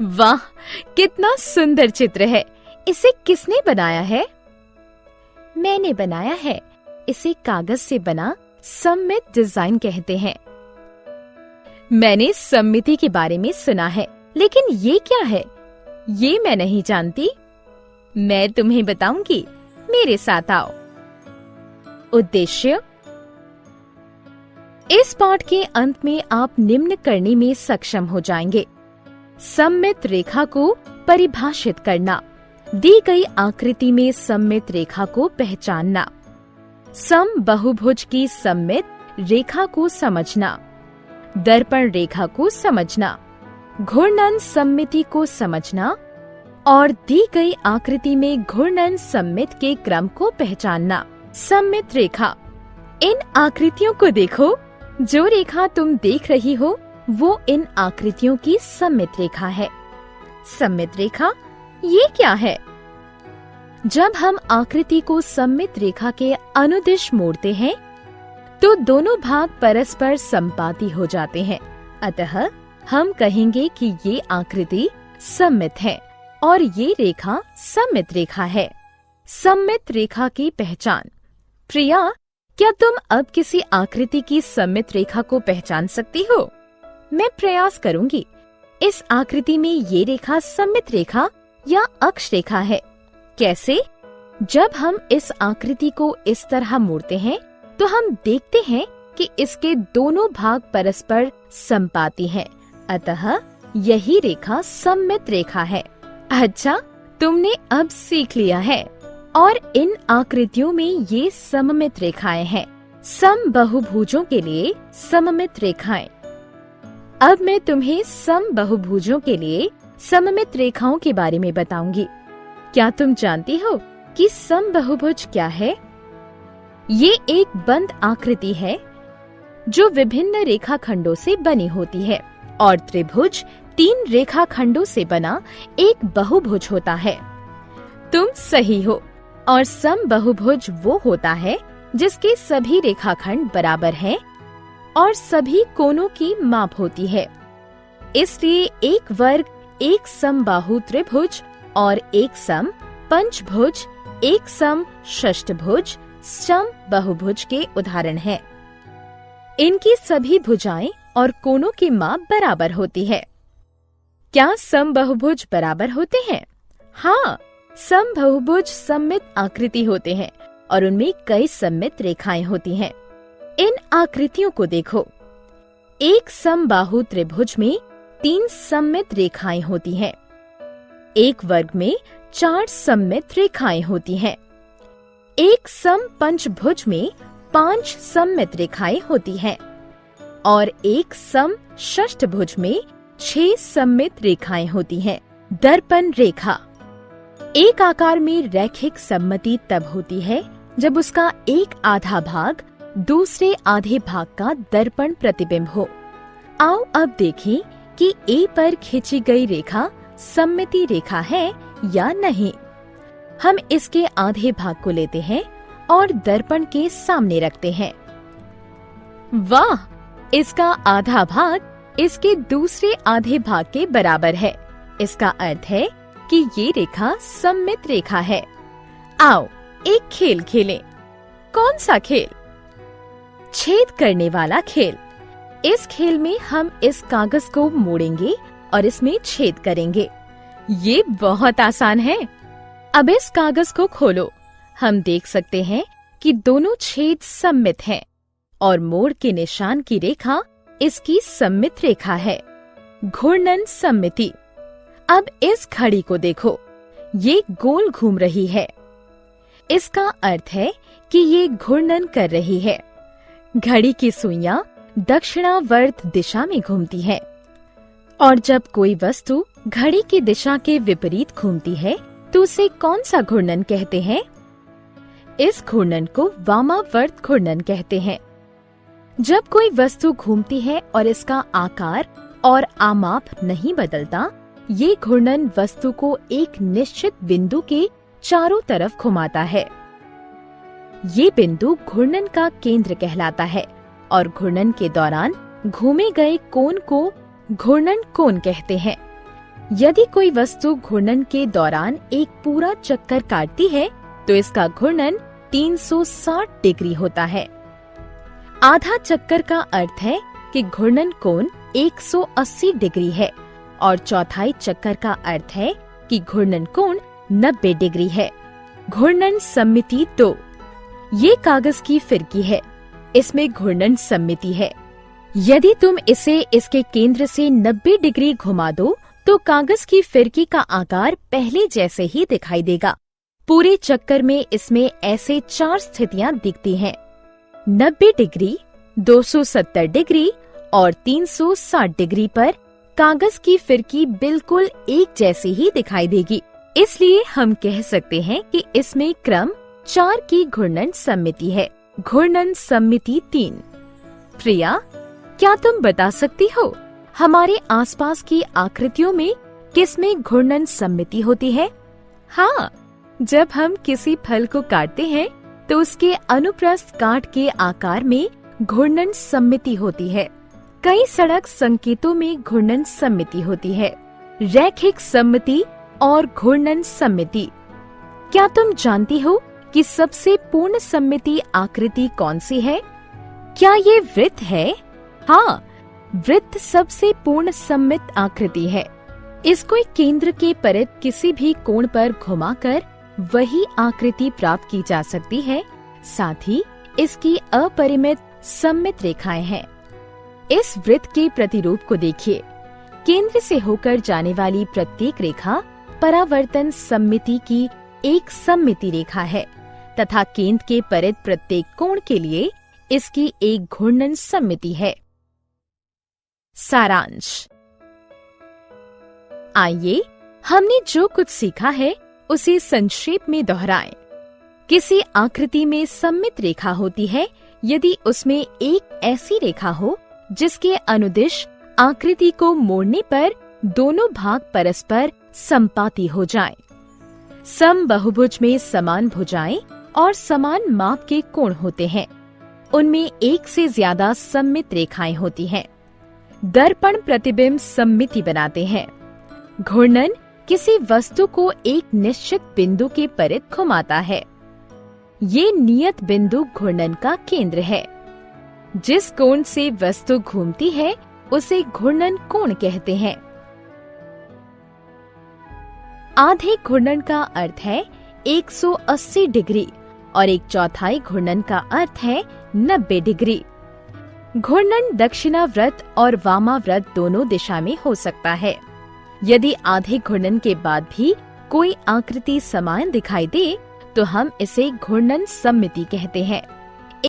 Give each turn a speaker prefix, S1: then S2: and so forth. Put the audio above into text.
S1: वाह, कितना सुंदर चित्र है। इसे किसने बनाया है? मैंने बनाया है। इसे कागज से बना सममित डिजाइन कहते हैं। मैंने सममिति के बारे में सुना है, लेकिन ये क्या है? ये मैं नहीं जानती। मैं तुम्हें बताऊंगी, मेरे साथ आओ। उद्देश्य। इस पाठ के अंत में आप निम्न करने में सक्षम हो जाएंगे। सममित रेखा को परिभाषित करना, दी गई आकृति में सममित रेखा को पहचानना, समबहुभुज की सममित रेखा को समझना, दर्पण रेखा को समझना, घूर्णन सममिति को समझना और दी गई आकृति में घूर्णन सममित के क्रम को पहचानना। सममित रेखा। इन आकृतियों को देखो। जो रेखा तुम देख रही हो वो इन आकृतियों की सममित रेखा है। सममित रेखा ये क्या है? जब हम आकृति को सममित रेखा के अनुदिश मोड़ते हैं तो दोनों भाग परस्पर संपाती हो जाते हैं। अतः हम कहेंगे कि ये आकृति सममित है और ये रेखा सममित रेखा है। सममित रेखा की पहचान। प्रिया, क्या तुम अब किसी आकृति की सममित रेखा को पहचान सकती हो? मैं प्रयास करूंगी। इस आकृति में ये रेखा सममित रेखा या अक्ष रेखा है। कैसे? जब हम इस आकृति को इस तरह मोड़ते हैं तो हम देखते हैं कि इसके दोनों भाग परस्पर संपाती हैं। अतः यही रेखा सममित रेखा है। अच्छा, तुमने अब सीख लिया है। और इन आकृतियों में ये सममित रेखाएं हैं। समबहुभुजों के लिए सममित रेखाएं। अब मैं तुम्हें समबहुभुजों के लिए सममित रेखाओं के बारे में बताऊंगी। क्या तुम जानती हो कि समबहुभुज क्या है? ये एक बंद आकृति है जो विभिन्न रेखाखंडों से बनी होती है और त्रिभुज 3 रेखाखंडों से बना एक बहुभुज होता है। तुम सही हो। और समबहुभुज वो होता है जिसके सभी रेखाखंड बराबर हैं और सभी कोनों की माप होती है। इसलिए एक वर्ग एक समबाहु त्रिभुज और एक सम पंचभुज, एक सम षष्ठभुज, समबहुभुज के उदाहरण हैं। इनकी सभी भुजाएं और कोनों की माप बराबर होती है। क्या समबहुभुज बराबर होते हैं? हाँ, समबहुभुज सममित आकृति होते हैं और उनमें कई सममित रेखाएं होती हैं। इन आकृतियों को देखो। एक समबाहु त्रिभुज में 3 सममित रेखाएं होती हैं। एक वर्ग में 4 सममित रेखाएं होती हैं। एक सम पंचभुज में 5 सममित रेखाएं होती हैं और एक सम षष्ठभुज में 6 सममित रेखाएं होती हैं। दर्पण रेखा। एक आकार में रैखिक सममिति तब होती है जब उसका एक आधा भाग दूसरे आधे भाग का दर्पण प्रतिबिंब हो। आओ अब देखें कि ए पर खींची गई रेखा सममिति रेखा है या नहीं। हम इसके आधे भाग को लेते हैं और दर्पण के सामने रखते हैं। वाह, इसका आधा भाग इसके दूसरे आधे भाग के बराबर है। इसका अर्थ है कि ये रेखा सममित रेखा है। आओ एक खेल खेलें। कौन सा खेल? छेद करने वाला खेल। इस खेल में हम इस कागज को मोड़ेंगे और इसमें छेद करेंगे। ये बहुत आसान है। अब इस कागज को खोलो। हम देख सकते हैं कि दोनों छेद सममित हैं और मोड़ के निशान की रेखा इसकी सममित रेखा है। घूर्णन सममिति। अब इस घड़ी को देखो, ये गोल घूम रही है। इसका अर्थ है कि ये घूर्णन कर रही है। घड़ी की सुइयां दक्षिणावर्त दिशा में घूमती है और जब कोई वस्तु घड़ी की दिशा के विपरीत घूमती है तो उसे कौन सा घूर्णन कहते हैं? इस घूर्णन को वामावर्त घूर्णन कहते हैं। जब कोई वस्तु घूमती है और इसका आकार और आमाप नहीं बदलता, ये घूर्णन वस्तु को एक निश्चित बिंदु के चारों तरफ घुमाता है। ये बिंदु घूर्णन का केंद्र कहलाता है और घूर्णन के दौरान घूमे गए कोण को घूर्णन कोण कहते हैं। यदि कोई वस्तु घूर्णन के दौरान एक पूरा चक्कर काटती है तो इसका घूर्णन 360 डिग्री होता है। आधा चक्कर का अर्थ है कि घूर्णन कोण 180 डिग्री है और चौथाई चक्कर का अर्थ है कि घूर्णन कोण 90 डिग्री है। घूर्णन सममिति 2। ये कागज की फिरकी है, इसमें घूर्णन सममिति है। यदि तुम इसे इसके केंद्र से 90 डिग्री घुमा दो तो कागज की फिरकी का आकार पहले जैसे ही दिखाई देगा। पूरे चक्कर में इसमें ऐसे 4 स्थितियां दिखती हैं: 90 डिग्री, 270 डिग्री और 360 डिग्री पर कागज की फिरकी बिल्कुल एक जैसी ही दिखाई देगी। इसलिए हम कह सकते हैं कि इसमें क्रम 4 की घूर्णन सममिति है। घूर्णन सममिति 3। प्रिया, क्या तुम बता सकती हो हमारे आसपास की आकृतियों में किसमें घूर्णन सममिति होती है? हाँ, जब हम किसी फल को काटते हैं तो उसके अनुप्रस्थ काट के आकार में घूर्णन सममिति होती है। कई सड़क संकेतों में घूर्णन सममिति होती है। रैखिक सममिति और घूर्णन सममिति। क्या तुम जानती हो कि सबसे पूर्ण सममिति आकृति कौन सी है? क्या ये वृत्त है? हाँ, वृत्त सबसे पूर्ण सममित आकृति है। इसको एक केंद्र के परित किसी भी कोण पर घुमाकर वही आकृति प्राप्त की जा सकती है। साथ ही इसकी अपरिमित सममित रेखाएं हैं। इस वृत्त के प्रतिरूप को देखिए। केंद्र से होकर जाने वाली प्रत्येक रेखा परावर्तन सममिति की एक सममिति रेखा है तथा केंद्र के परित प्रत्येक कोण के लिए इसकी एक घूर्णन सममिति है। सारांश। आइए हमने जो कुछ सीखा है उसे संक्षेप में दोहराएं। किसी आकृति में सममित रेखा होती है यदि उसमें एक ऐसी रेखा हो जिसके अनुदिश आकृति को मोड़ने पर दोनों भाग परस्पर समपाती हो जाएं। समबहुभुज में समान भुजाएं और समान माप के कोण होते हैं। उनमें एक से ज्यादा सममित रेखाएं होती हैं। दर्पण प्रतिबिंब सममिति बनाते हैं। घूर्णन किसी वस्तु को एक निश्चित बिंदु के परित घुमाता है। ये नियत बिंदु घूर्णन का केंद्र है। जिस कोण से वस्तु घूमती है उसे घूर्णन कोण कहते हैं। आधे घूर्णन का अर्थ है 180 डिग्री और एक चौथाई घूर्णन का अर्थ है 90 डिग्री। घूर्णन दक्षिणाव्रत और वामाव्रत दोनों दिशा में हो सकता है। यदि आधे घूर्णन के बाद भी कोई आकृति समान दिखाई दे तो हम इसे घूर्णन सममिति कहते हैं।